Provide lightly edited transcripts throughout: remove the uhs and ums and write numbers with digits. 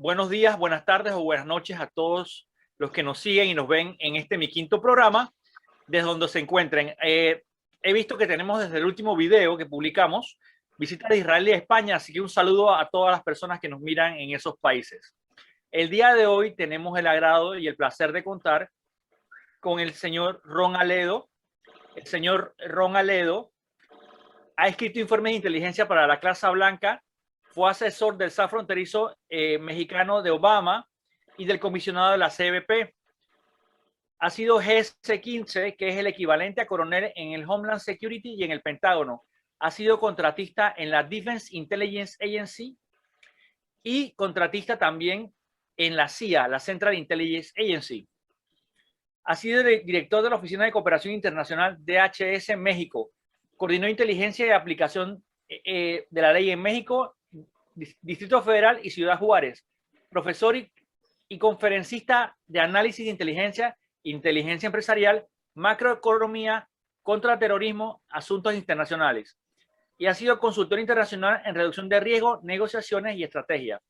buenos días, buenas tardes o buenas noches a todos los que nos siguen y nos ven en mi quinto programa, desde donde se encuentren. He visto que tenemos desde el último video que publicamos visitas de Israel y España, así que un saludo a todas las personas que nos miran en esos países. El día de hoy tenemos el agrado y el placer de contar con el señor Ron Aledo. El señor Ron Aledo ha escrito informes de inteligencia para la Casa Blanca, fue asesor del staff fronterizo mexicano de Obama y del comisionado de la CBP. Ha sido GS-15, que es el equivalente a coronel en el Homeland Security y en el Pentágono. Ha sido contratista en la Defense Intelligence Agency y contratista también en la CIA, la Central Intelligence Agency. Ha sido director de la Oficina de Cooperación Internacional DHS México. Coordinó inteligencia y aplicación de la ley en México, Distrito Federal y Ciudad Juárez. Profesor y conferencista de análisis de inteligencia empresarial, macroeconomía, contraterrorismo, asuntos internacionales. Y ha sido consultor internacional en reducción de riesgo, negociaciones y estrategia.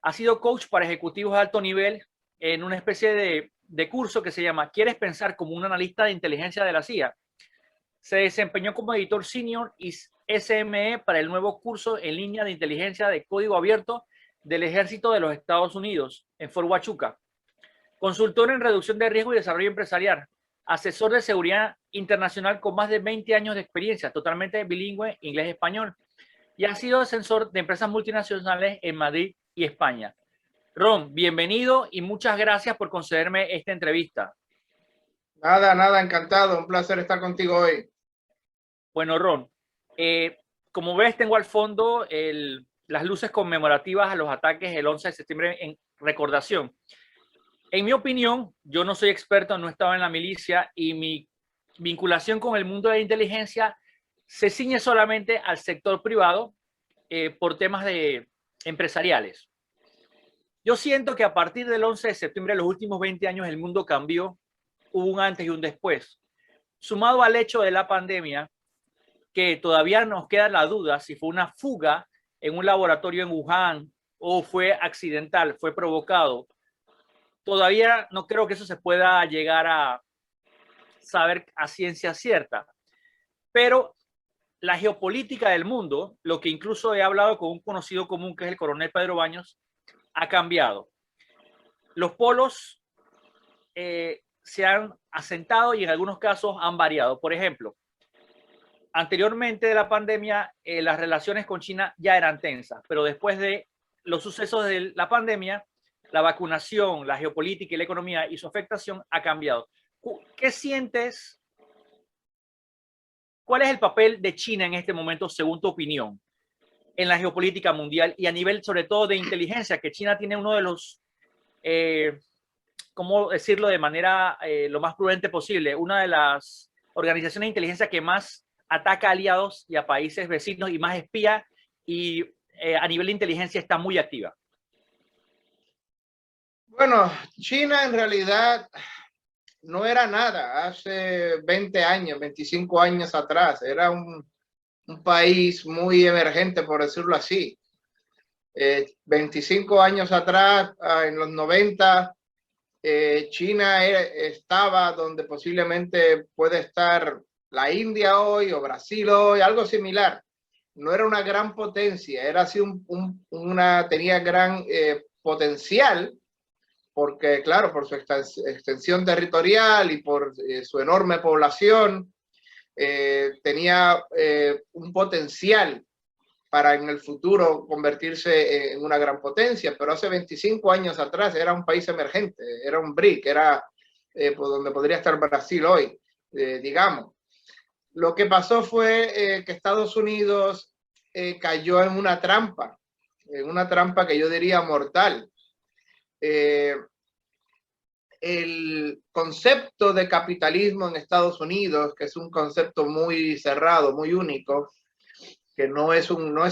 Ha sido coach para ejecutivos de alto nivel en una especie de curso que se llama ¿Quieres pensar como un analista de inteligencia de la CIA? Se desempeñó como editor senior y SME para el nuevo curso en línea de inteligencia de código abierto del Ejército de los Estados Unidos en Fort Huachuca. Consultor en reducción de riesgo y desarrollo empresarial. Asesor de seguridad internacional con más de 20 años de experiencia, totalmente bilingüe inglés-español. Y ha sido asesor de empresas multinacionales en Madrid y España. Ron, bienvenido y muchas gracias por concederme esta entrevista. Nada, encantado. Un placer estar contigo hoy. Bueno, Ron, como ves, tengo al fondo las luces conmemorativas a los ataques del 11 de septiembre en recordación. En mi opinión, yo no soy experto, no estaba en la milicia y mi vinculación con el mundo de la inteligencia se ciñe solamente al sector privado por temas empresariales. Yo siento que a partir del 11 de septiembre, los últimos 20 años, el mundo cambió, hubo un antes y un después. Sumado al hecho de la pandemia, que todavía nos queda la duda si fue una fuga en un laboratorio en Wuhan o fue accidental, fue provocado. Todavía no creo que eso se pueda llegar a saber a ciencia cierta. Pero la geopolítica del mundo, lo que incluso he hablado con un conocido común que es el coronel Pedro Baños, ha cambiado. Los polos se han asentado y en algunos casos han variado. Por ejemplo, anteriormente de la pandemia, las relaciones con China ya eran tensas, pero después de los sucesos de la pandemia, la vacunación, la geopolítica y la economía y su afectación ha cambiado. ¿Qué sientes? ¿Cuál es el papel de China en este momento, según tu opinión, en la geopolítica mundial y a nivel, sobre todo, de inteligencia? Que China tiene uno de los, ¿cómo decirlo de manera lo más prudente posible? Una de las organizaciones de inteligencia que más ataca a aliados y a países vecinos y más espía y a nivel de inteligencia está muy activa. Bueno, China en realidad no era nada hace 20 años, 25 años atrás. Era un país muy emergente, por decirlo así. 25 años atrás, en los 90, China estaba donde posiblemente puede estar la India hoy o Brasil hoy, algo similar. No era una gran potencia, era así tenía gran potencial, porque claro, por su extensión territorial y por su enorme población, tenía un potencial para en el futuro convertirse en una gran potencia, pero hace 25 años atrás era un país emergente, era un BRIC, era por donde podría estar Brasil hoy, digamos. Lo que pasó fue que Estados Unidos cayó en una trampa que yo diría mortal. El concepto de capitalismo en Estados Unidos, que es un concepto muy cerrado, muy único, que no es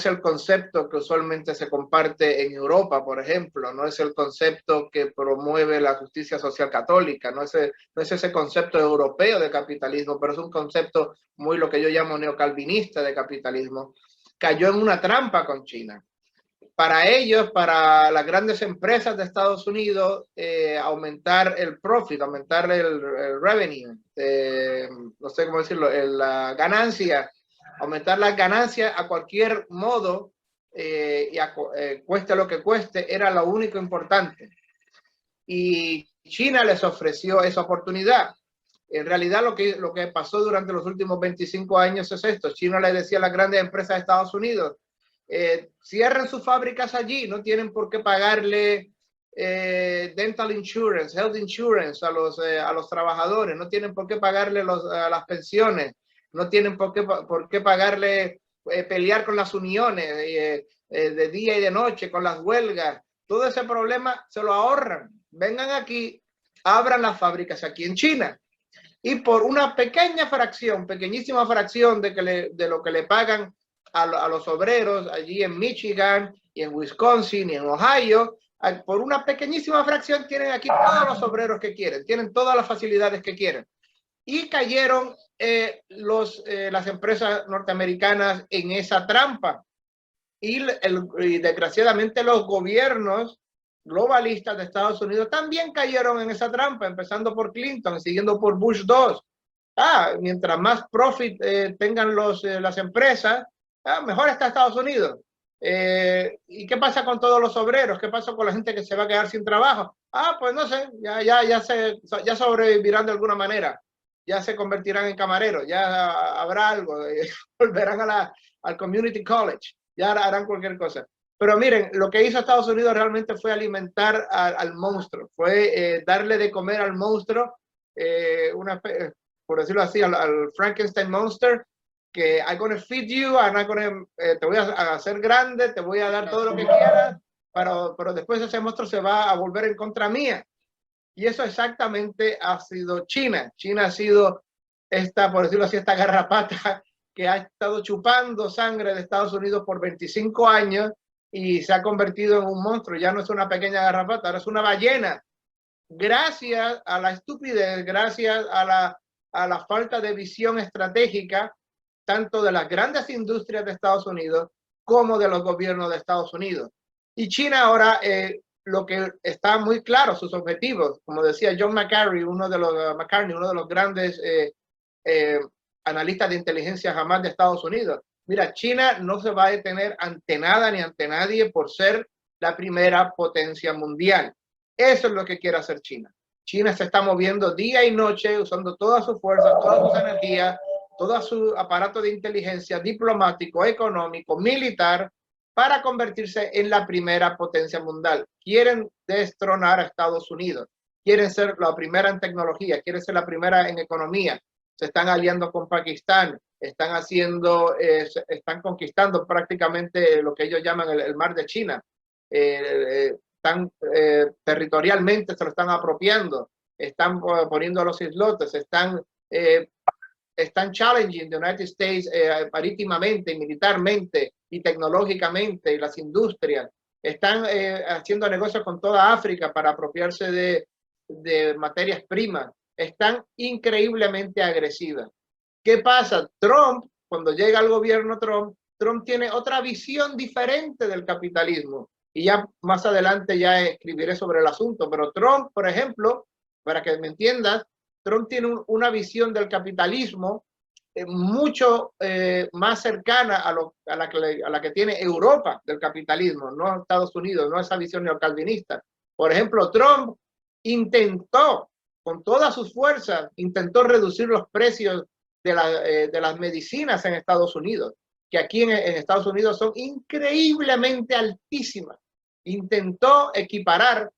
el concepto que usualmente se comparte en Europa, por ejemplo, no es el concepto que promueve la justicia social católica, no es ese concepto europeo de capitalismo, pero es un concepto muy lo que yo llamo neocalvinista de capitalismo. Cayó en una trampa con China. para ellos, para las grandes empresas de Estados Unidos, aumentar el profit, aumentar el revenue, no sé cómo decirlo, la ganancia, aumentar las ganancias a cualquier modo, cueste lo que cueste, era lo único importante. Y China les ofreció esa oportunidad. En realidad lo que pasó durante los últimos 25 años es esto. China le decía a las grandes empresas de Estados Unidos, cierren sus fábricas allí, no tienen por qué pagarle dental insurance, health insurance a los trabajadores, no tienen por qué pagarle las pensiones, no tienen por qué pagarle, pelear con las uniones de día y de noche, con las huelgas. Todo ese problema se lo ahorran. Vengan aquí, abran las fábricas aquí en China. Y por una pequeña fracción, pequeñísima fracción de lo que le pagan a los obreros allí en Michigan y en Wisconsin y en Ohio, por una pequeñísima fracción tienen aquí todos los obreros que quieren, tienen todas las facilidades que quieren. Y cayeron las empresas norteamericanas en esa trampa. Y desgraciadamente los gobiernos globalistas de Estados Unidos también cayeron en esa trampa, empezando por Clinton, siguiendo por Bush 2. Mientras más profit tengan las empresas, mejor está Estados Unidos. ¿Y qué pasa con todos los obreros? ¿Qué pasa con la gente que se va a quedar sin trabajo? Pues no sé, ya sobrevivirán de alguna manera, ya se convertirán en camareros, ya habrá algo, volverán al community college, ya harán cualquier cosa. Pero miren, lo que hizo Estados Unidos realmente fue alimentar al monstruo, fue darle de comer al monstruo, por decirlo así, al Frankenstein monster, que I'm going to feed you, te voy a hacer grande, te voy a dar todo lo que quieras, pero después ese monstruo se va a volver en contra mía. Y eso exactamente ha sido China. China ha sido por decirlo así, esta garrapata que ha estado chupando sangre de Estados Unidos por 25 años y se ha convertido en un monstruo. Ya no es una pequeña garrapata, ahora es una ballena. Gracias a la estupidez, gracias a la falta de visión estratégica, tanto de las grandes industrias de Estados Unidos como de los gobiernos de Estados Unidos. Y China ahora, lo que está muy claro, sus objetivos, como decía John McCarthy, uno de los grandes analistas de inteligencia jamás de Estados Unidos. Mira, China no se va a detener ante nada ni ante nadie por ser la primera potencia mundial. Eso es lo que quiere hacer China. China se está moviendo día y noche, usando toda su fuerza, toda su energía, todo su aparato de inteligencia diplomático, económico, militar, para convertirse en la primera potencia mundial. Quieren destronar a Estados Unidos, quieren ser la primera en tecnología, quieren ser la primera en economía. Se están aliando con Pakistán, están conquistando prácticamente lo que ellos llaman el mar de China. Territorialmente se lo están apropiando, están poniendo los islotes, están challenging the United States marítimamente, militarmente y tecnológicamente, y las industrias. Están haciendo negocios con toda África para apropiarse de materias primas. Están increíblemente agresivas. ¿Qué pasa? Trump, cuando llega al gobierno Trump tiene otra visión diferente del capitalismo. Y ya más adelante ya escribiré sobre el asunto. Pero Trump, por ejemplo, para que me entiendas, Trump tiene una visión del capitalismo mucho más cercana a la que tiene Europa del capitalismo, no Estados Unidos, no esa visión neocalvinista. Por ejemplo, Trump intentó, con todas sus fuerzas, intentó reducir los precios de las medicinas en Estados Unidos, que aquí en Estados Unidos son increíblemente altísimas. Intentó equiparar,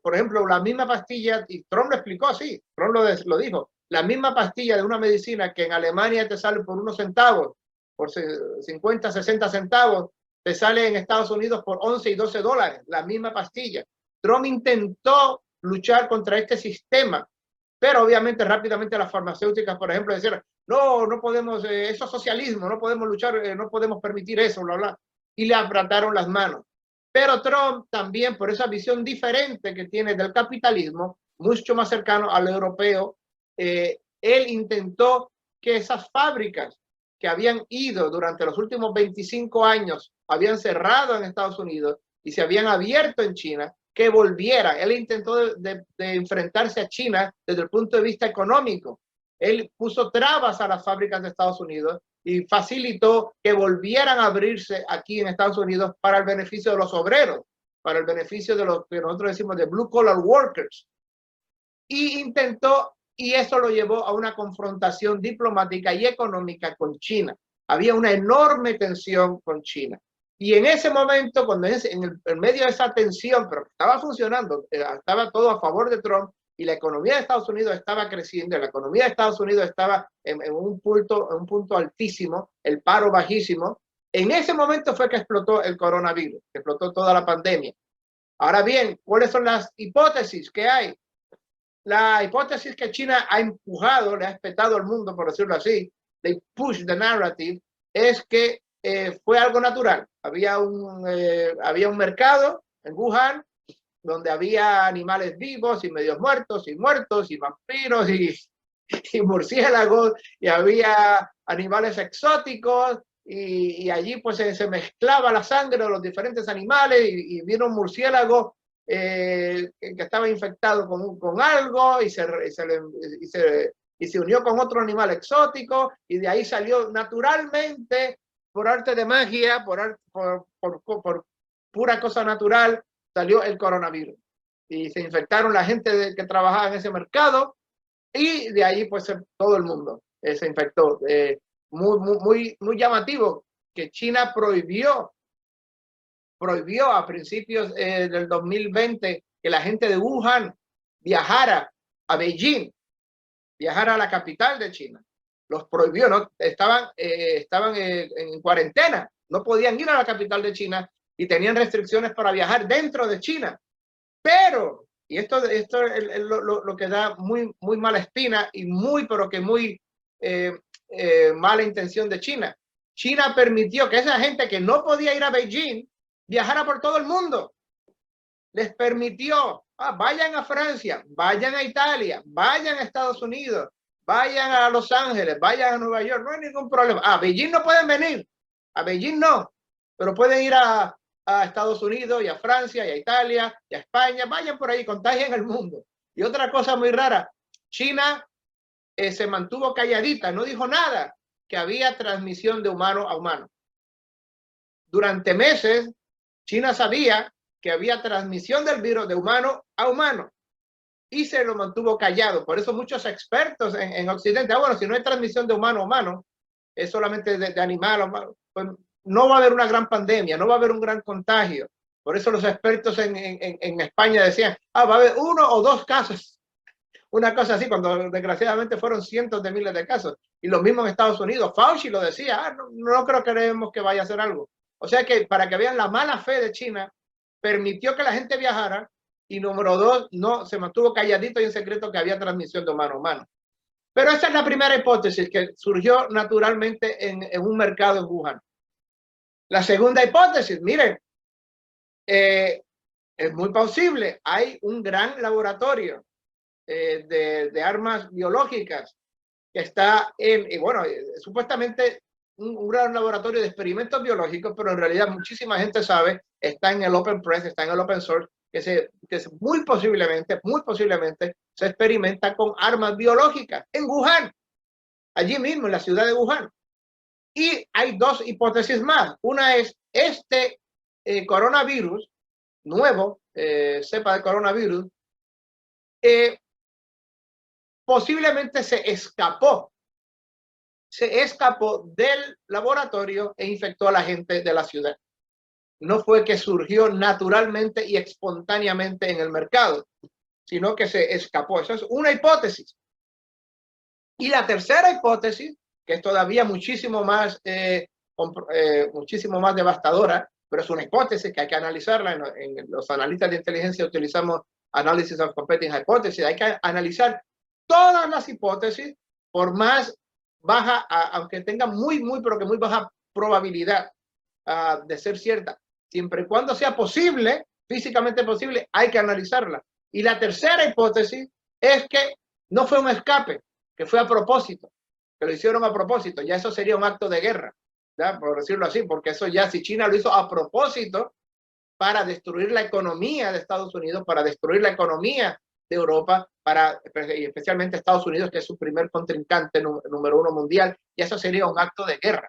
por ejemplo, la misma pastilla, y Trump lo explicó así, Trump lo dijo, la misma pastilla de una medicina que en Alemania te sale por unos centavos, por 50, 60 centavos, te sale en Estados Unidos por 11 y 12 dólares, la misma pastilla. Trump intentó luchar contra este sistema, pero obviamente rápidamente las farmacéuticas, por ejemplo, decían, no podemos, eso es socialismo, no podemos luchar, no podemos permitir eso, bla, bla, y le apretaron las manos. Pero Trump también, por esa visión diferente que tiene del capitalismo, mucho más cercano al europeo, él intentó que esas fábricas que habían ido durante los últimos 25 años habían cerrado en Estados Unidos y se habían abierto en China, que volvieran. Él intentó de enfrentarse a China desde el punto de vista económico. Él puso trabas a las fábricas de Estados Unidos y facilitó que volvieran a abrirse aquí en Estados Unidos para el beneficio de los obreros, para el beneficio de los que nosotros decimos de blue collar workers. Y intentó, y eso lo llevó a una confrontación diplomática y económica con China. Había una enorme tensión con China. Y en ese momento, cuando en medio de esa tensión, pero estaba funcionando, estaba todo a favor de Trump y la economía de Estados Unidos estaba creciendo, la economía de Estados Unidos estaba en un punto altísimo, el paro bajísimo. En ese momento fue que explotó el coronavirus, que explotó toda la pandemia. Ahora bien, ¿cuáles son las hipótesis que hay? La hipótesis que China ha empujado, le ha espetado al mundo, por decirlo así, de push the narrative, es que fue algo natural. Había un mercado en Wuhan donde había animales vivos y medios muertos y vampiros y murciélagos, y había animales exóticos, y allí pues se mezclaba la sangre de los diferentes animales, y vino un murciélago que estaba infectado con algo y se unió con otro animal exótico, y de ahí salió naturalmente, por arte de magia, por pura cosa natural, salió el coronavirus. Y se infectaron la gente que trabajaba en ese mercado, y de ahí pues todo el mundo se infectó. Muy llamativo que China prohibió a principios del 2020 que la gente de Wuhan viajara a Beijing, viajara a la capital de China. Los prohibió, ¿no? Estaban en cuarentena, no podían ir a la capital de China y tenían restricciones para viajar dentro de China. Pero, y esto es lo que da muy mala espina y muy mala intención de China. China permitió que esa gente que no podía ir a Beijing viajara por todo el mundo. Les permitió, vayan a Francia, vayan a Italia, vayan a Estados Unidos, vayan a Los Ángeles, vayan a Nueva York, no hay ningún problema. A Beijing no pueden venir, a Beijing no, pero pueden ir a Estados Unidos y a Francia y a Italia y a España, vayan por ahí, contagien el mundo. Y otra cosa muy rara, China se mantuvo calladita, no dijo nada que había transmisión de humano a humano. Durante meses, China sabía que había transmisión del virus de humano a humano y se lo mantuvo callado. Por eso muchos expertos en Occidente, bueno, si no hay transmisión de humano a humano, es solamente de animal a humano, pues no va a haber una gran pandemia, no va a haber un gran contagio. Por eso los expertos en España decían, va a haber 1 o 2 casos. Una cosa así, cuando desgraciadamente fueron cientos de miles de casos. Y lo mismo en Estados Unidos. Fauci lo decía, no creo que creemos que vaya a hacer algo. O sea que para que vean la mala fe de China, permitió que la gente viajara, y número 2, no se mantuvo calladito y en secreto que había transmisión de humano a humano. Pero esa es la primera hipótesis que surgió naturalmente en un mercado en Wuhan. La segunda hipótesis, miren, es muy posible. Hay un gran laboratorio de armas biológicas que está supuestamente un gran laboratorio de experimentos biológicos, pero en realidad muchísima gente sabe, está en el open press, está en el open source, que muy posiblemente se experimenta con armas biológicas en Wuhan, allí mismo en la ciudad de Wuhan. Y hay 2 hipótesis más. Una es este coronavirus nuevo, cepa de coronavirus, posiblemente se escapó del laboratorio e infectó a la gente de la ciudad. No fue que surgió naturalmente y espontáneamente en el mercado, sino que se escapó. Eso es una hipótesis. Y la tercera hipótesis, que es todavía muchísimo más devastadora, pero es una hipótesis que hay que analizarla. En los analistas de inteligencia utilizamos Analysis of Competing Hypothesis. Hay que analizar todas las hipótesis, por más baja, aunque tenga pero que muy baja probabilidad de ser cierta. Siempre y cuando sea posible, físicamente posible, hay que analizarla. Y la tercera hipótesis es que no fue un escape, que fue a propósito, que lo hicieron a propósito. Ya eso sería un acto de guerra. ¿ya? Por decirlo así, porque eso ya, si China lo hizo a propósito para destruir la economía de Estados Unidos, para destruir la economía de Europa, y especialmente Estados Unidos, que es su primer contrincante número 1 mundial, y eso sería un acto de guerra.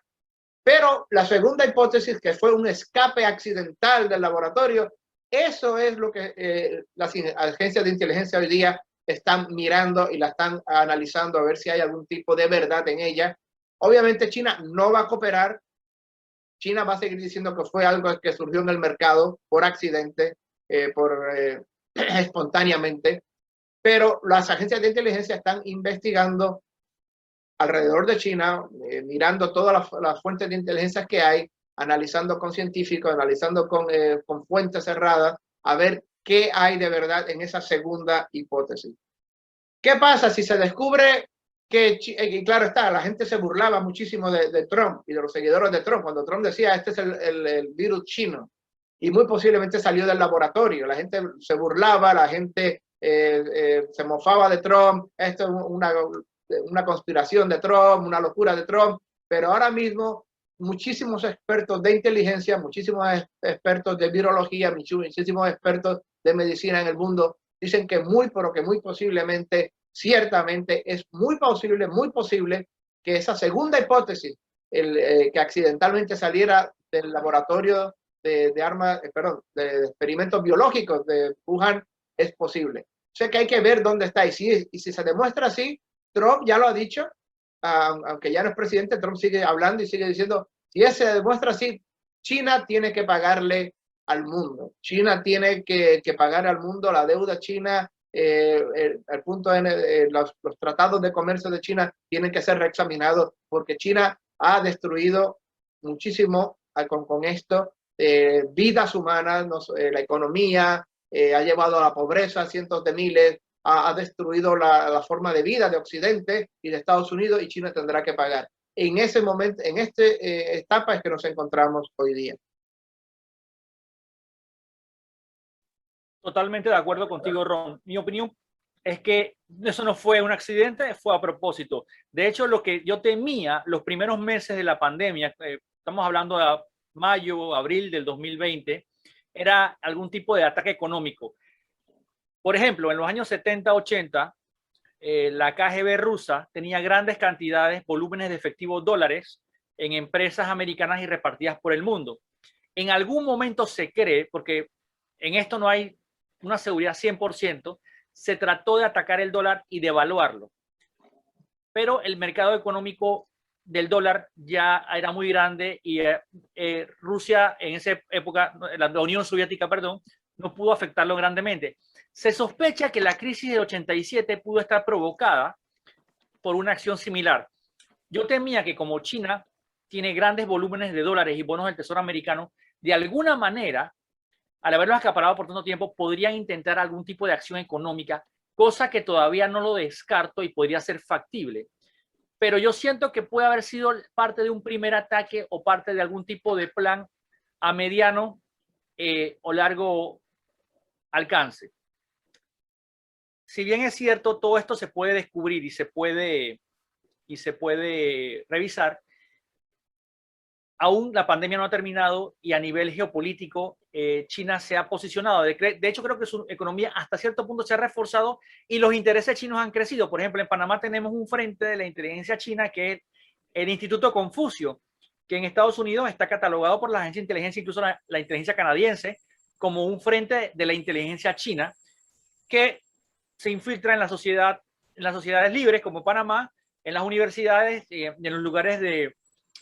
Pero la segunda hipótesis, que fue un escape accidental del laboratorio, eso es lo que las agencias de inteligencia hoy día están mirando y la están analizando a ver si hay algún tipo de verdad en ella. Obviamente China no va a cooperar. China va a seguir diciendo que fue algo que surgió en el mercado por accidente, espontáneamente, pero las agencias de inteligencia están investigando alrededor de China, mirando todas las fuentes de inteligencia que hay, analizando con científicos, analizando con fuentes cerradas, a ver qué hay de verdad en esa segunda hipótesis. ¿Qué pasa si se descubre que, y claro está, la gente se burlaba muchísimo de Trump y de los seguidores de Trump, cuando Trump decía, este es el virus chino, y muy posiblemente salió del laboratorio, la gente se burlaba, la gente se mofaba de Trump, esto es una conspiración de Trump, una locura de Trump, pero ahora mismo muchísimos expertos de inteligencia, muchísimos expertos de virología, muchísimos expertos de medicina en el mundo dicen que pero que muy posiblemente, ciertamente es muy posible que esa segunda hipótesis, que accidentalmente saliera del laboratorio de experimentos biológicos de Wuhan, es posible. O sea que hay que ver dónde está, y si se demuestra así, Trump ya lo ha dicho, aunque ya no es presidente, Trump sigue hablando y sigue diciendo, si se demuestra así, China tiene que pagarle al mundo. China tiene que pagar al mundo la deuda china. El punto los tratados de comercio de China tienen que ser reexaminados porque China ha destruido muchísimo con esto, vidas humanas, la economía, ha llevado a la pobreza a cientos de miles, ha destruido la forma de vida de Occidente y de Estados Unidos, y China tendrá que pagar. En ese momento, en esta etapa es que nos encontramos hoy día. Totalmente de acuerdo contigo, Ron. Mi opinión es que eso no fue un accidente, fue a propósito. De hecho, lo que yo temía los primeros meses de la pandemia, estamos hablando de mayo, abril del 2020, era algún tipo de ataque económico. Por ejemplo, en los años 70, 80, la KGB rusa tenía grandes cantidades, volúmenes de efectivo dólares en empresas americanas y repartidas por el mundo. En algún momento se cree, porque en esto no hay una seguridad 100%, se trató de atacar el dólar y devaluarlo. Pero el mercado económico del dólar ya era muy grande y Rusia en esa época, la Unión Soviética, perdón, no pudo afectarlo grandemente. Se sospecha que la crisis del 87 pudo estar provocada por una acción similar. Yo temía que como China tiene grandes volúmenes de dólares y bonos del Tesoro americano, de alguna manera, al haberlos acaparado por tanto tiempo, podrían intentar algún tipo de acción económica, cosa que todavía no lo descarto y podría ser factible. Pero yo siento que puede haber sido parte de un primer ataque o parte de algún tipo de plan a mediano o largo alcance. Si bien es cierto, todo esto se puede descubrir y se puede revisar, aún la pandemia no ha terminado y a nivel geopolítico China se ha posicionado. De hecho, creo que su economía hasta cierto punto se ha reforzado y los intereses chinos han crecido. Por ejemplo, en Panamá tenemos un frente de la inteligencia china que es el Instituto Confucio, que en Estados Unidos está catalogado por la agencia de inteligencia, incluso la inteligencia canadiense, como un frente de la inteligencia china que se infiltra en la sociedad, en las sociedades libres como Panamá, en las universidades, en los lugares de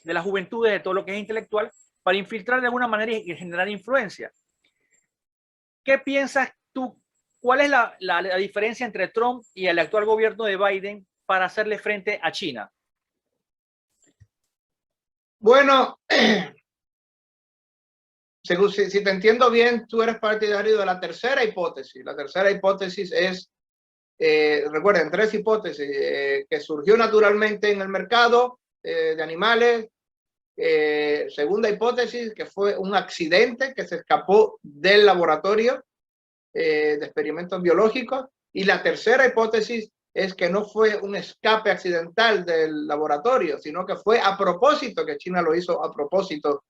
las juventudes, de todo lo que es intelectual, para infiltrar de alguna manera y generar influencia. ¿Qué piensas tú? ¿Cuál es la diferencia entre Trump y el actual gobierno de Biden para hacerle frente a China? Bueno, si te entiendo bien, tú eres partidario de la tercera hipótesis. La tercera hipótesis es, recuerden, tres hipótesis, que surgió naturalmente en el mercado de animales. Segunda hipótesis, que fue un accidente que se escapó del laboratorio de experimentos biológicos. Y la tercera hipótesis es que no fue un escape accidental del laboratorio, sino que fue a propósito, que China lo hizo a propósito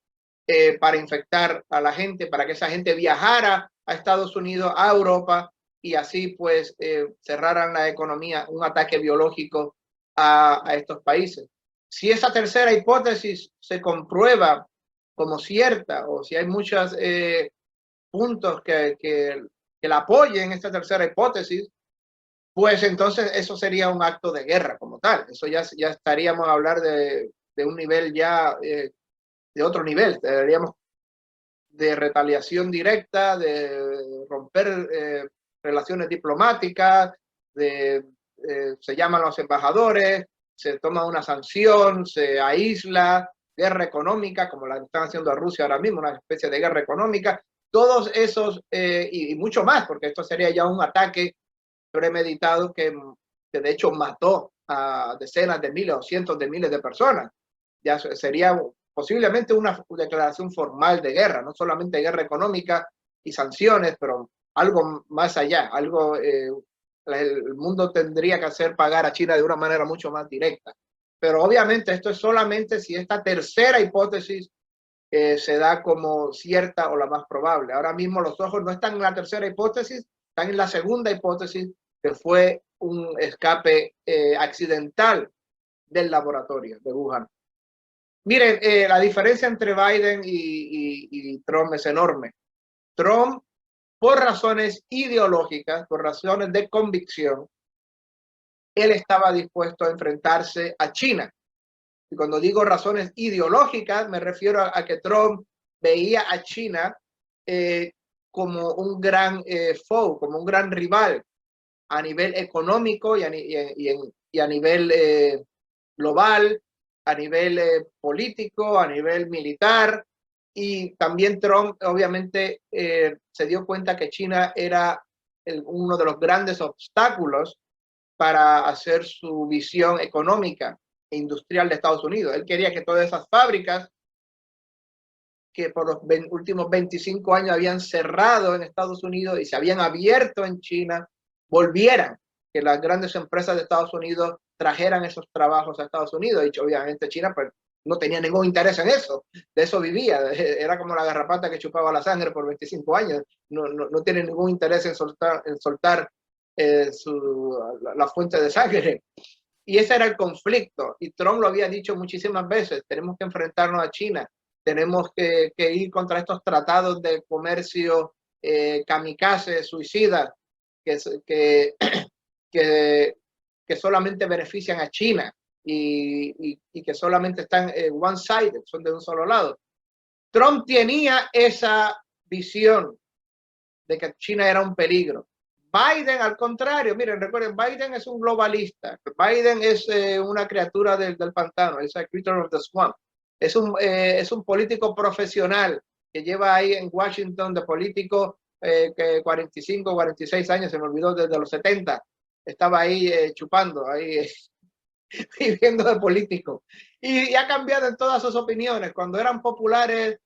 para infectar a la gente, para que esa gente viajara a Estados Unidos, a Europa, y así pues cerraran la economía, un ataque biológico a estos países. Si esa tercera hipótesis se comprueba como cierta, o si hay muchos puntos que la apoyen, esta tercera hipótesis, pues entonces eso sería un acto de guerra como tal. Eso ya estaríamos a hablar de un nivel ya, de otro nivel. Deberíamos de retaliación directa, de romper relaciones diplomáticas, se llaman los embajadores, se toma una sanción, se aísla, guerra económica, como la están haciendo a Rusia ahora mismo, una especie de guerra económica. Todos esos, y mucho más, porque esto sería ya un ataque premeditado que de hecho mató a decenas de miles o cientos de miles de personas. Ya sería posiblemente una declaración formal de guerra, no solamente guerra económica y sanciones, pero algo más allá, algo el mundo tendría que hacer pagar a China de una manera mucho más directa. Pero obviamente esto es solamente si esta tercera hipótesis se da como cierta o la más probable. Ahora mismo los ojos no están en la tercera hipótesis, están en la segunda hipótesis, que fue un escape accidental del laboratorio de Wuhan. Miren, la diferencia entre Biden y Trump es enorme. Trump, por razones ideológicas, por razones de convicción, él estaba dispuesto a enfrentarse a China. Y cuando digo razones ideológicas, me refiero a que Trump veía a China como un gran foe, como un gran rival a nivel económico y a nivel global, a nivel político, a nivel militar. Y también Trump obviamente se dio cuenta que China era uno de los grandes obstáculos para hacer su visión económica e industrial de Estados Unidos. Él quería que todas esas fábricas que por los últimos 25 años habían cerrado en Estados Unidos y se habían abierto en China, volvieran, que las grandes empresas de Estados Unidos trajeran esos trabajos a Estados Unidos. Y obviamente China pues, no tenía ningún interés en eso, de eso vivía, era como la garrapata que chupaba la sangre por 25 años, no tiene ningún interés en soltar la fuente de sangre. Y ese era el conflicto, y Trump lo había dicho muchísimas veces, tenemos que enfrentarnos a China, tenemos que ir contra estos tratados de comercio kamikaze, suicidas, que solamente benefician a China y que solamente están one-sided, son de un solo lado. Trump tenía esa visión de que China era un peligro. Biden, al contrario, miren, recuerden, Biden es un globalista. Biden es una criatura del pantano, es a creature of the swamp. Es un político profesional que lleva ahí en Washington de político que 45, 46 años, se me olvidó, desde los 70. Estaba ahí chupando, ahí viviendo de político. Y ha cambiado en todas sus opiniones. Cuando eran populares,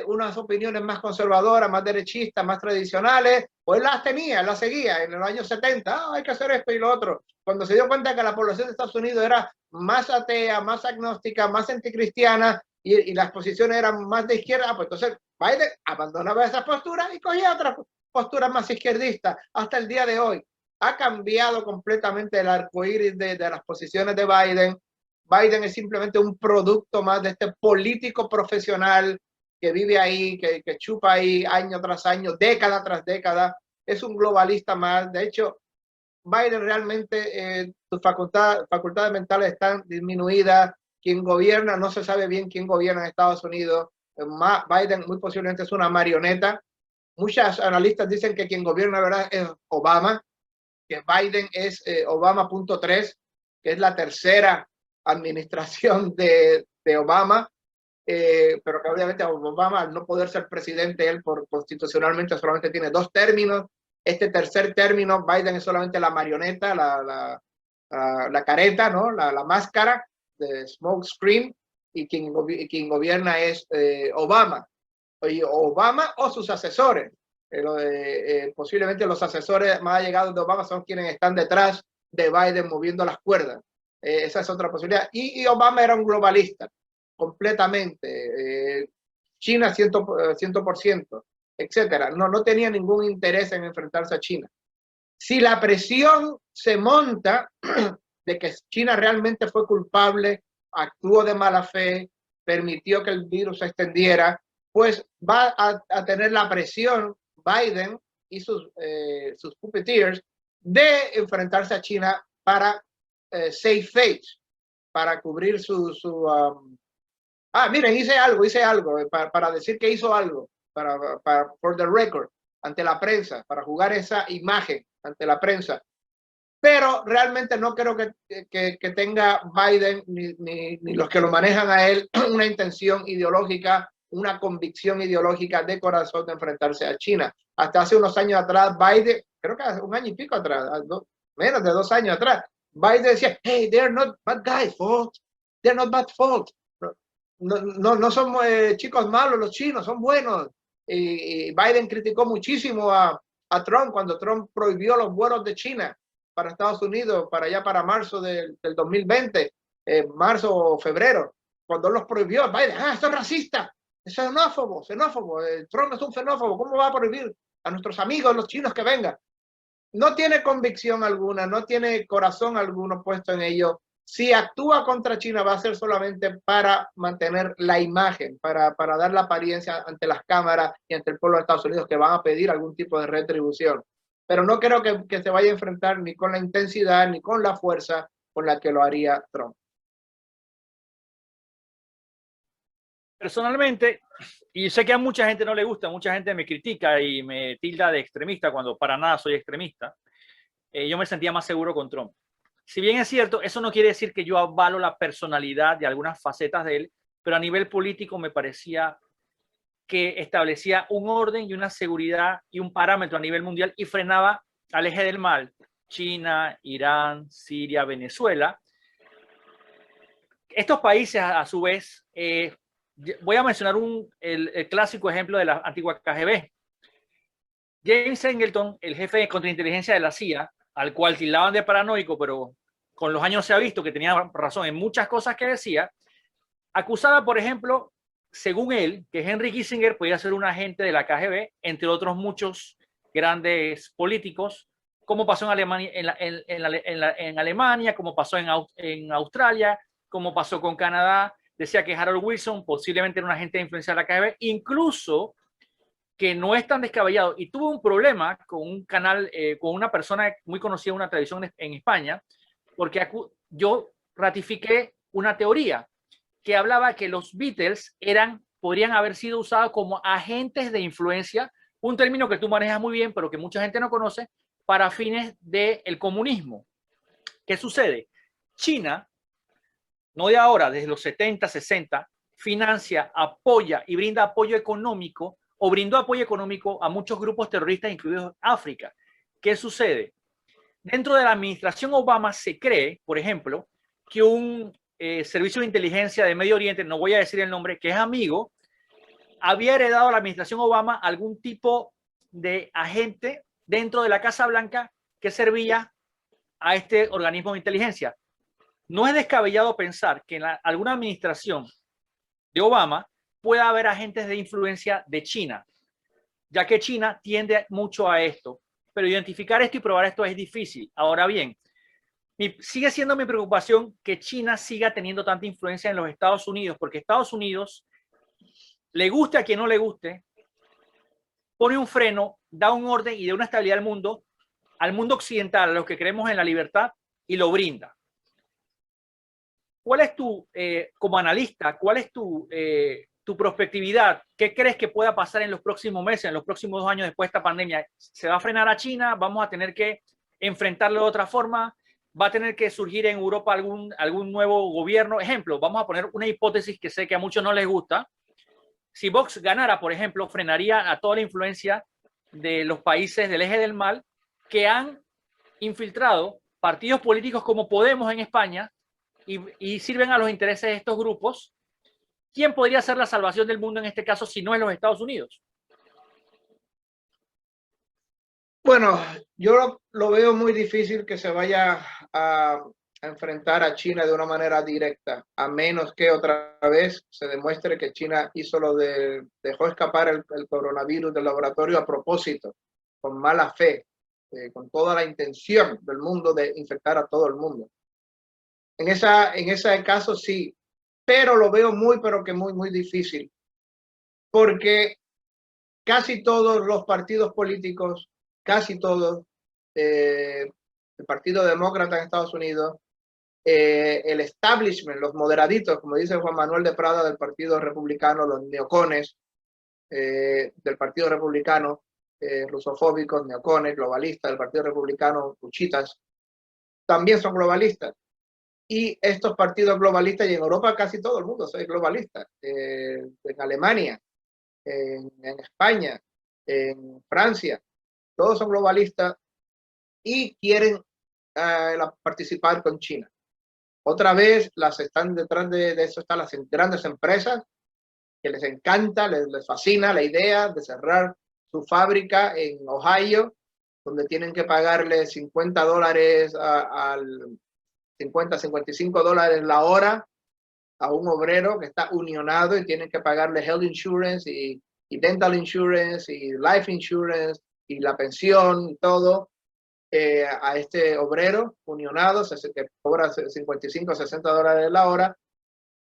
unas opiniones más conservadoras, más derechistas, más tradicionales, pues las tenía, las seguía en los años 70, hay que hacer esto y lo otro. Cuando se dio cuenta que la población de Estados Unidos era más atea, más agnóstica, más anticristiana y las posiciones eran más de izquierda, pues entonces Biden abandonaba esa postura y cogía otras posturas más izquierdistas. Hasta el día de hoy ha cambiado completamente el arcoíris de las posiciones de Biden. Biden es simplemente un producto más de este político profesional que vive ahí, que chupa ahí año tras año, década tras década. Es un globalista más. De hecho, Biden realmente, sus facultades mentales están disminuidas. Quien gobierna, no se sabe bien quién gobierna en Estados Unidos. Biden muy posiblemente es una marioneta. Muchos analistas dicen que quien gobierna, ¿verdad?, es Obama, que Biden es Obama.3, que es la tercera administración de Obama. Pero que obviamente Obama, al no poder ser presidente, él constitucionalmente solamente tiene 2 términos. Este tercer término, Biden es solamente la marioneta, la careta, ¿no? La máscara de smoke screen, y quien gobierna es Obama. Obama o sus asesores. Posiblemente los asesores más allegados de Obama son quienes están detrás de Biden moviendo las cuerdas. Esa es otra posibilidad. Y Obama era un globalista, completamente. China 100%, etcétera. No tenía ningún interés en enfrentarse a China. Si la presión se monta de que China realmente fue culpable, actuó de mala fe, permitió que el virus se extendiera, pues va a tener la presión Biden y sus puppeteers de enfrentarse a China para save face, para cubrir miren, hice algo, para decir que hizo algo, for the record, ante la prensa, para jugar esa imagen ante la prensa. Pero realmente no creo que tenga Biden ni los que lo manejan a él una intención ideológica, una convicción ideológica de corazón de enfrentarse a China. Hasta hace unos años atrás, Biden, creo que hace un año y pico atrás, menos de 2 años atrás, Biden decía, hey, they're not bad guys, folks. They're not bad folks. No son chicos malos los chinos, son buenos. Y Biden criticó muchísimo a Trump cuando Trump prohibió los vuelos de China para Estados Unidos, para allá para marzo del 2020, marzo o febrero, cuando los prohibió, Biden, esto es racista, es xenófobo, Trump es un xenófobo, ¿cómo va a prohibir a nuestros amigos, los chinos, que vengan? No tiene convicción alguna, no tiene corazón alguno puesto en ello. Si actúa contra China va a ser solamente para mantener la imagen, para dar la apariencia ante las cámaras y ante el pueblo de Estados Unidos, que van a pedir algún tipo de retribución. Pero no creo que se vaya a enfrentar ni con la intensidad ni con la fuerza con la que lo haría Trump. Personalmente, y sé que a mucha gente no le gusta, mucha gente me critica y me tilda de extremista cuando para nada soy extremista, yo me sentía más seguro con Trump. Si bien es cierto, eso no quiere decir que yo avalo la personalidad de algunas facetas de él, pero a nivel político me parecía que establecía un orden y una seguridad y un parámetro a nivel mundial y frenaba al eje del mal, China, Irán, Siria, Venezuela. Estos países, a su vez, voy a mencionar el clásico ejemplo de la antigua KGB. James Angleton, el jefe de contrainteligencia de la CIA, al cual tildaban de paranoico, pero con los años se ha visto que tenía razón en muchas cosas que decía, acusaba, por ejemplo, según él, que Henry Kissinger podía ser un agente de la KGB, entre otros muchos grandes políticos, como pasó en Alemania, en Alemania, como pasó en Australia, como pasó con Canadá. Decía que Harold Wilson posiblemente era un agente de influencia de la KGB, incluso que no es tan descabellado. Y tuvo un problema con un canal, con una persona muy conocida en una televisión en España, porque yo ratifiqué una teoría que hablaba que los Beatles podrían haber sido usados como agentes de influencia, un término que tú manejas muy bien, pero que mucha gente no conoce, para fines del comunismo. ¿Qué sucede? China, no de ahora, desde los 70, 60, financia, apoya y brinda apoyo económico, o brindó apoyo económico a muchos grupos terroristas, incluidos África. ¿Qué sucede? Dentro de la administración Obama se cree, por ejemplo, que un servicio de inteligencia de Medio Oriente, no voy a decir el nombre, que es amigo, había heredado a la administración Obama algún tipo de agente dentro de la Casa Blanca que servía a este organismo de inteligencia. No es descabellado pensar que en alguna administración de Obama pueda haber agentes de influencia de China, ya que China tiende mucho a esto. Pero identificar esto y probar esto es difícil. Ahora bien, sigue siendo mi preocupación que China siga teniendo tanta influencia en los Estados Unidos, porque Estados Unidos, le guste a quien no le guste, pone un freno, da un orden y da una estabilidad al mundo occidental, a los que creemos en la libertad, y lo brinda. ¿Cuál es como analista, cuál es tu prospectividad? ¿Qué crees que pueda pasar en los próximos meses, en los próximos 2 años después de esta pandemia? ¿Se va a frenar a China? ¿Vamos a tener que enfrentarlo de otra forma? ¿Va a tener que surgir en Europa algún nuevo gobierno? Ejemplo, vamos a poner una hipótesis que sé que a muchos no les gusta. Si Vox ganara, por ejemplo, frenaría a toda la influencia de los países del eje del mal que han infiltrado partidos políticos como Podemos en España y sirven a los intereses de estos grupos. ¿Quién podría ser la salvación del mundo en este caso si no es los Estados Unidos? Bueno, yo lo veo muy difícil que se vaya a enfrentar a China de una manera directa, a menos que otra vez se demuestre que China hizo dejó escapar el coronavirus del laboratorio a propósito, con mala fe, con toda la intención del mundo de infectar a todo el mundo. En ese caso sí, pero lo veo pero que muy difícil, porque casi todos los partidos políticos, casi todos, el Partido Demócrata en Estados Unidos, el establishment, los moderaditos, como dice Juan Manuel de Prada del Partido Republicano, los neocones del Partido Republicano, rusofóbicos, neocones, globalistas del Partido Republicano, puchitas, también son globalistas. Y estos partidos globalistas, y en Europa casi todo el mundo es globalista, en Alemania, en España, en Francia, todos son globalistas y quieren participar con China. Otra vez, están detrás de eso están las grandes empresas que les encanta, les fascina la idea de cerrar su fábrica en Ohio, donde tienen que pagarle $50 al 55 dólares la hora a un obrero que está unionado y tienen que pagarle health insurance y dental insurance y life insurance y la pensión y todo a este obrero unionado que cobra 55 60 dólares la hora,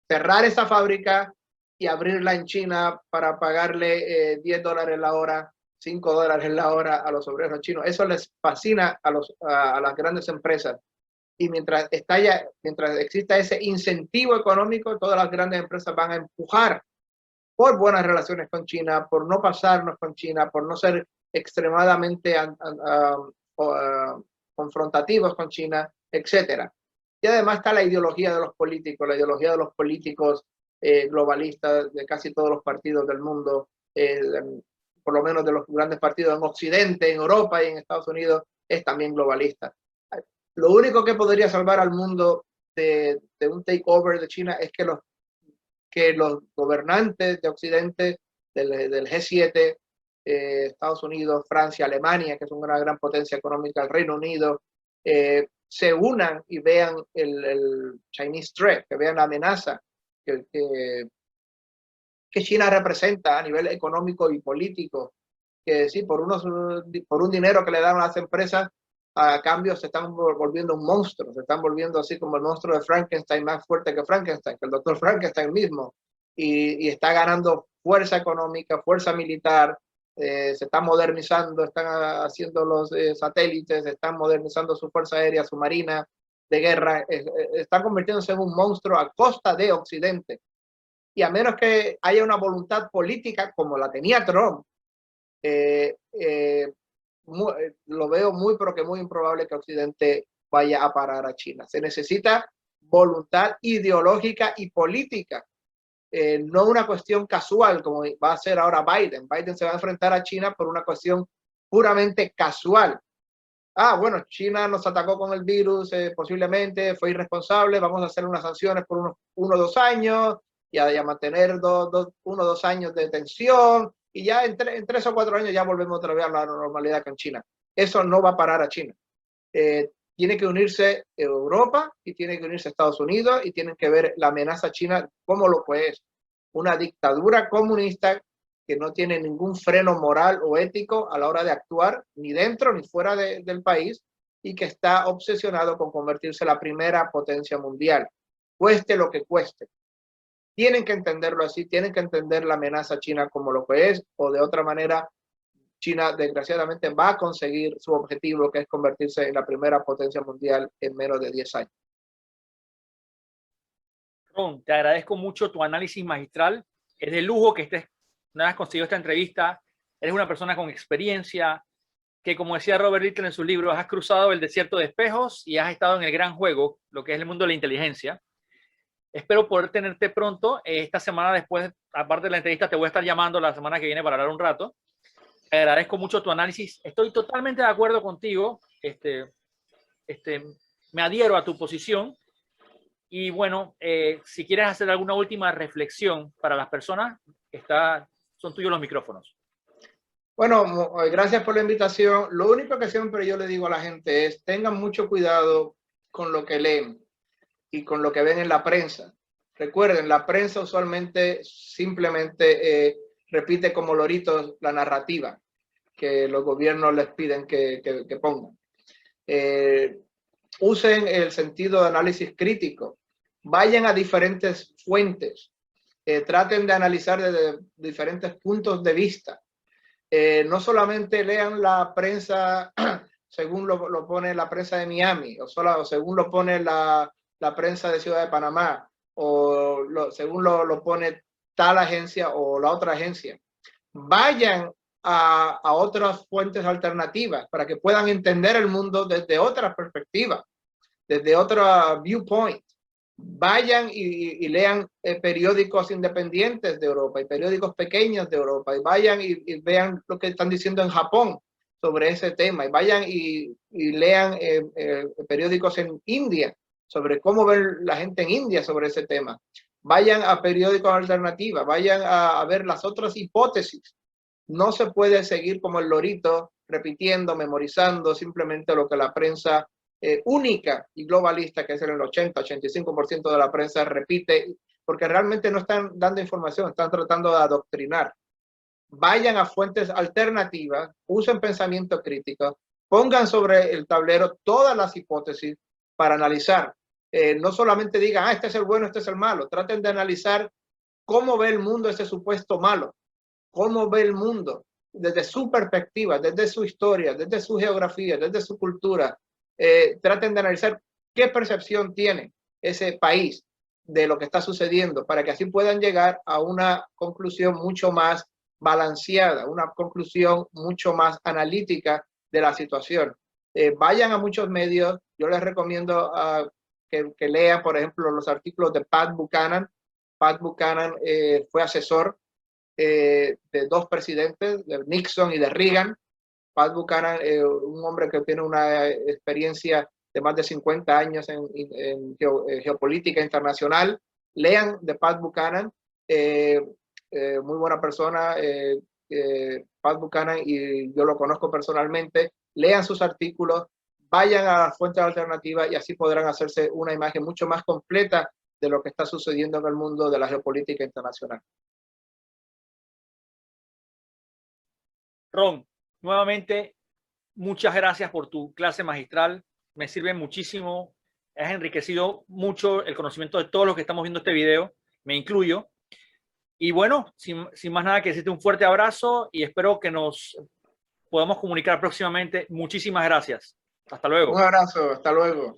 cerrar esa fábrica y abrirla en China para pagarle $10 la hora, $5 la hora a los obreros chinos. Eso les fascina a las grandes empresas. Y mientras exista ese incentivo económico, todas las grandes empresas van a empujar por buenas relaciones con China, por no pasarnos con China, por no ser extremadamente confrontativos con China, etcétera. Y además está la ideología de los políticos globalistas de casi todos los partidos del mundo, por lo menos de los grandes partidos en Occidente, en Europa y en Estados Unidos, es también globalista. Lo único que podría salvar al mundo de un takeover de China es que los gobernantes de Occidente, del G7, Estados Unidos, Francia, Alemania, que es una gran potencia económica, el Reino Unido, se unan y vean el Chinese threat, que vean la amenaza que China representa a nivel económico y político, que sí, por un dinero que le dan a las empresas, a cambio se están volviendo un monstruo, se están volviendo así como el monstruo de Frankenstein, más fuerte que Frankenstein, que el doctor Frankenstein mismo, y está ganando fuerza económica, fuerza militar, se están modernizando, están haciendo los satélites, están modernizando su fuerza aérea, su marina de guerra, están convirtiéndose en un monstruo a costa de Occidente. Y a menos que haya una voluntad política como la tenía Trump, lo veo pero que muy improbable que Occidente vaya a parar a China. Se necesita voluntad ideológica y política, no una cuestión casual como va a ser ahora Biden. Biden se va a enfrentar a China por una cuestión puramente casual. Bueno, China nos atacó con el virus, posiblemente fue irresponsable, vamos a hacer unas sanciones por uno o 2 años y a mantener 1 o 2 años de tensión y ya en 3 o 4 años ya volvemos otra vez a la normalidad con China. Eso no va a parar a China. Tiene que unirse Europa y tiene que unirse Estados Unidos y tienen que ver la amenaza china como lo que es una dictadura comunista que no tiene ningún freno moral o ético a la hora de actuar, ni dentro ni fuera del país, y que está obsesionado con convertirse en la primera potencia mundial, cueste lo que cueste. Tienen que entenderlo así, tienen que entender la amenaza china como lo que es, o de otra manera, China desgraciadamente va a conseguir su objetivo, que es convertirse en la primera potencia mundial en menos de 10 años. Ron, te agradezco mucho tu análisis magistral. Es de lujo que estés, no has conseguido esta entrevista. Eres una persona con experiencia que, como decía Robert Little en su libro, has cruzado el desierto de espejos y has estado en el gran juego, lo que es el mundo de la inteligencia. Espero poder tenerte pronto. Esta semana después, aparte de la entrevista, te voy a estar llamando la semana que viene para hablar un rato. Te agradezco mucho tu análisis. Estoy totalmente de acuerdo contigo. Me adhiero a tu posición. Y bueno, si quieres hacer alguna última reflexión para las personas, son tuyos los micrófonos. Bueno, gracias por la invitación. Lo único que siempre yo le digo a la gente es tengan mucho cuidado con lo que leen y con lo que ven en la prensa. Recuerden, la prensa usualmente simplemente repite como loritos la narrativa que los gobiernos les piden que pongan. Usen el sentido de análisis crítico. Vayan a diferentes fuentes. Traten de analizar desde diferentes puntos de vista. No solamente lean la prensa según lo pone la prensa de Miami, o según lo pone la prensa de Ciudad de Panamá, o según lo pone tal agencia o la otra agencia. Vayan a otras fuentes alternativas para que puedan entender el mundo desde otra perspectiva, desde otro viewpoint. Vayan y lean periódicos independientes de Europa y periódicos pequeños de Europa, y vayan y vean lo que están diciendo en Japón sobre ese tema, y vayan y lean periódicos en India sobre cómo ve la gente en India sobre ese tema. Vayan a periódicos alternativos, vayan a ver las otras hipótesis. No se puede seguir como el lorito repitiendo, memorizando simplemente lo que la prensa única y globalista, que es el 80-85% de la prensa, repite, porque realmente no están dando información, están tratando de adoctrinar. Vayan a fuentes alternativas, usen pensamiento crítico, pongan sobre el tablero todas las hipótesis para analizar. No solamente digan, este es el bueno, este es el malo. Traten de analizar cómo ve el mundo ese supuesto malo, cómo ve el mundo desde su perspectiva, desde su historia, desde su geografía, desde su cultura. Traten de analizar qué percepción tiene ese país de lo que está sucediendo, para que así puedan llegar a una conclusión mucho más balanceada, una conclusión mucho más analítica de la situación. Vayan a muchos medios. Yo les recomiendo que lean, por ejemplo, los artículos de Pat Buchanan. Pat Buchanan fue asesor de dos presidentes, de Nixon y de Reagan. Pat Buchanan, un hombre que tiene una experiencia de más de 50 años en geopolítica internacional. Lean de Pat Buchanan, muy buena persona, Pat Buchanan, y yo lo conozco personalmente. Lean sus artículos, vayan a las fuentes alternativas, y así podrán hacerse una imagen mucho más completa de lo que está sucediendo en el mundo de la geopolítica internacional. Ron, nuevamente, muchas gracias por tu clase magistral. Me sirve muchísimo. Has enriquecido mucho el conocimiento de todos los que estamos viendo este video. Me incluyo. Y bueno, sin más nada que decirte, un fuerte abrazo y espero que nos podamos comunicar próximamente. Muchísimas gracias. Hasta luego. Un abrazo. Hasta luego.